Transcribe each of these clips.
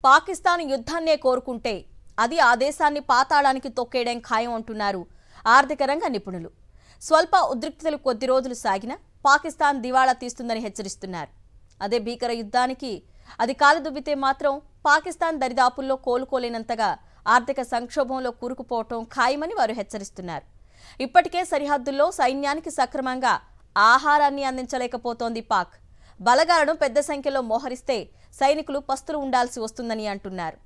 పాకిస్తాన్ యుద్ధాన్నే కోరుకుంటే అది ఆ దేశాన్ని పాతాళానికి తొక్కేయడం ఖాయం అంటున్నారు ఆర్థిక రంగ నిపుణులు. స్వల్ప ఉద్రిక్తతలు కొద్ది రోజులు సాగినా పాకిస్తాన్ దివాళా తీస్తుందని హెచ్చరిస్తున్నారు. అదే భీకర యుద్ధానికి అది కాలుదువ్వితే మాత్రం పాకిస్తాన్ దరిదాపుల్లో కోలుకోలేనంతగా ఆర్థిక సంక్షోభంలో కూరుకుపోవటం ఖాయమని వారు హెచ్చరిస్తున్నారు. ఇప్పటికే సరిహద్దుల్లో సైన్యానికి సక్రమంగా ఆహారాన్ని అందించలేకపోతోంది పాక్. బలగాలను పెద్ద సంఖ్యలో మోహరిస్తే సైనికులు పస్తులు ఉండాల్సి వస్తుందని అంటున్నారు.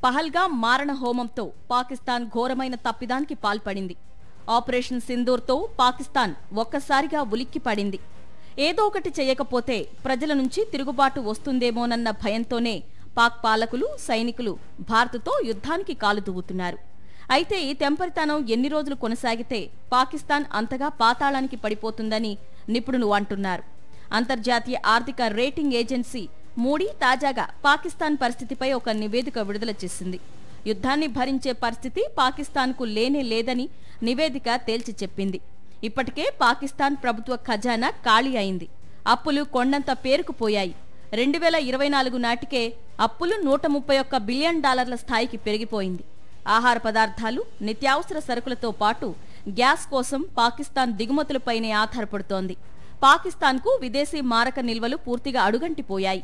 పహల్గామ్ మారణ హోమంతో పాకిస్తాన్ ఘోరమైన తప్పిదానికి పాల్పడింది. ఆపరేషన్ సింధూర్తో పాకిస్తాన్ ఒక్కసారిగా ఉలిక్కిపడింది. ఏదో ఒకటి చేయకపోతే ప్రజల నుంచి తిరుగుబాటు వస్తుందేమోనన్న భయంతోనే పాక్ పాలకులు, సైనికులు భారత్తో యుద్ధానికి కాలుదువ్వుతున్నారు. అయితే ఈ తెంపరితనం ఎన్ని రోజులు కొనసాగితే పాకిస్తాన్ అంతగా పాతాళానికి పడిపోతుందని నిపుణులు అంటున్నారు. అంతర్జాతీయ ఆర్థిక రేటింగ్ ఏజెన్సీ మూడీ తాజాగా పాకిస్తాన్ పరిస్థితిపై ఒక నివేదిక విడుదల చేసింది. యుద్ధాన్ని భరించే పరిస్థితి పాకిస్తాన్కు లేనే లేదని నివేదిక తేల్చి చెప్పింది. ఇప్పటికే పాకిస్తాన్ ప్రభుత్వ ఖజానా ఖాళీ అయింది. అప్పులు కొండంత పేరుకుపోయాయి. 2024 నాటికే అప్పులు $131 బిలియన్ స్థాయికి పెరిగిపోయింది. ఆహార పదార్థాలు, నిత్యావసర సరుకులతో పాటు గ్యాస్ కోసం పాకిస్తాన్ దిగుమతులపైనే ఆధారపడుతోంది. పాకిస్తాన్కు విదేశీ మారక నిల్వలు పూర్తిగా అడుగంటిపోయాయి.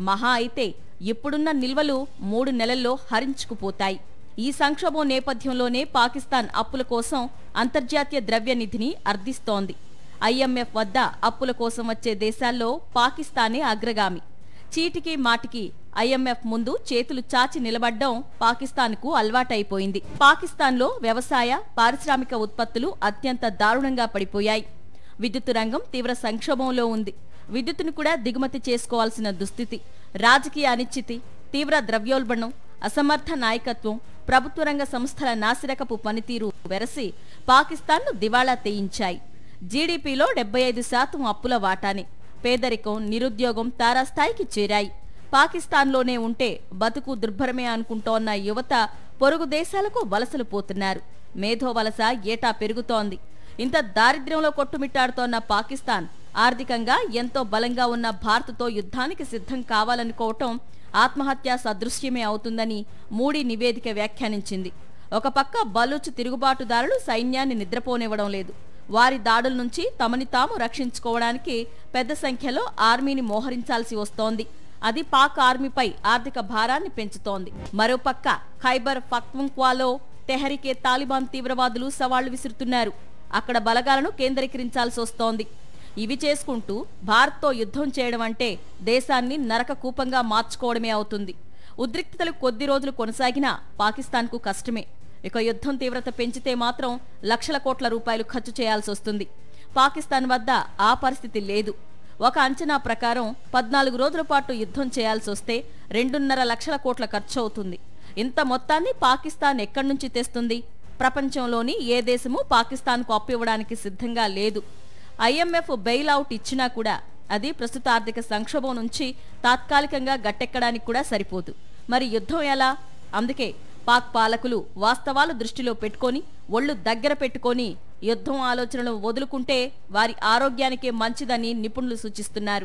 మహా అయితే ఇప్పుడున్న నిల్వలు 3 నెలల్లో హరించుకుపోతాయి. ఈ సంక్షోభం నేపథ్యంలోనే పాకిస్తాన్ అప్పుల కోసం అంతర్జాతీయ ద్రవ్యనిధిని అర్థిస్తోంది. IMF వద్ద అప్పుల కోసం వచ్చే దేశాల్లో పాకిస్తానే అగ్రగామి. చీటికి మాటికి IMF ముందు చేతులు చాచి నిలబడ్డం పాకిస్తాన్కు అలవాటైపోయింది. పాకిస్తాన్లో వ్యవసాయ, పారిశ్రామిక ఉత్పత్తులు అత్యంత దారుణంగా పడిపోయాయి. విద్యుత్ రంగం తీవ్ర సంక్షోభంలో ఉంది. విద్యుత్తును కూడా దిగుమతి చేసుకోవాల్సిన దుస్థితి. రాజకీయ అనిశ్చితి, తీవ్ర ద్రవ్యోల్బణం, అసమర్థ నాయకత్వం, ప్రభుత్వ రంగ సంస్థల నాసిరకపు పనితీరు వెరసి పాకిస్తాన్ను దివాళా తీయించాయి. జీడీపీలో 75% అప్పుల వాటానే. పేదరికం, నిరుద్యోగం తారాస్థాయికి చేరాయి. పాకిస్తాన్లోనే ఉంటే బతుకు దుర్భరమే అనుకుంటోన్న యువత పొరుగు దేశాలకు వలసలు పోతున్నారు. మేధో వలస ఏటా పెరుగుతోంది. ఇంత దారిద్ర్యంలో కొట్టుమిట్టాడుతోన్న పాకిస్తాన్ ఆర్థికంగా ఎంతో బలంగా ఉన్న భారత్తో యుద్ధానికి సిద్ధం కావాలనుకోవటం ఆత్మహత్యా సదృశ్యమే అవుతుందని మూడీ నివేదిక వ్యాఖ్యానించింది. ఒక పక్క బలూచ్ తిరుగుబాటుదారులు సైన్యాన్ని నిద్రపోనివ్వడం లేదు. వారి దాడుల నుంచి తమని తాము రక్షించుకోవడానికి పెద్ద సంఖ్యలో ఆర్మీని మోహరించాల్సి వస్తోంది. అది పాక్ ఆర్మీపై ఆర్థిక భారాన్ని పెంచుతోంది. మరోపక్క ఖైబర్ పఖ్తుంఖ్వాలో తెహరికే తాలిబాన్ తీవ్రవాదులు సవాళ్లు విసురుతున్నారు. అక్కడ బలగాలను కేంద్రీకరించాల్సి వస్తోంది. ఇవి చేసుకుంటూ భారత్తో యుద్ధం చేయడం అంటే దేశాన్ని నరక కూపంగా మార్చుకోవడమే అవుతుంది. ఉద్రిక్తతలు కొద్ది రోజులు కొనసాగినా పాకిస్తాన్కు కష్టమే. ఇక యుద్ధం తీవ్రత పెంచితే మాత్రం లక్షల కోట్ల రూపాయలు ఖర్చు చేయాల్సి వస్తుంది. పాకిస్తాన్ వద్ద ఆ పరిస్థితి లేదు. ఒక అంచనా ప్రకారం 14 రోజుల పాటు యుద్ధం చేయాల్సి వస్తే 2.5 లక్షల కోట్ల ఖర్చు అవుతుంది. ఇంత మొత్తాన్ని పాకిస్తాన్ ఎక్కడి నుంచి తెస్తుంది? ప్రపంచంలోని ఏ దేశమూ పాకిస్తాన్కు అప్పు ఇవ్వడానికి సిద్ధంగా లేదు. IMF బెయిల్అవుట్ ఇచ్చినా కూడా అది ప్రస్తుత ఆర్థిక సంక్షోభం నుంచి తాత్కాలికంగా గట్టెక్కడానికి కూడా సరిపోదు. మరి యుద్ధం ఎలా? అందుకే పాక్ పాలకులు వాస్తవాలు దృష్టిలో పెట్టుకొని, ఒళ్ళు దగ్గర పెట్టుకొని యుద్ధం ఆలోచనలు వదులుకుంటే వారి ఆరోగ్యానికే మంచిదని నిపుణులు సూచిస్తున్నారు.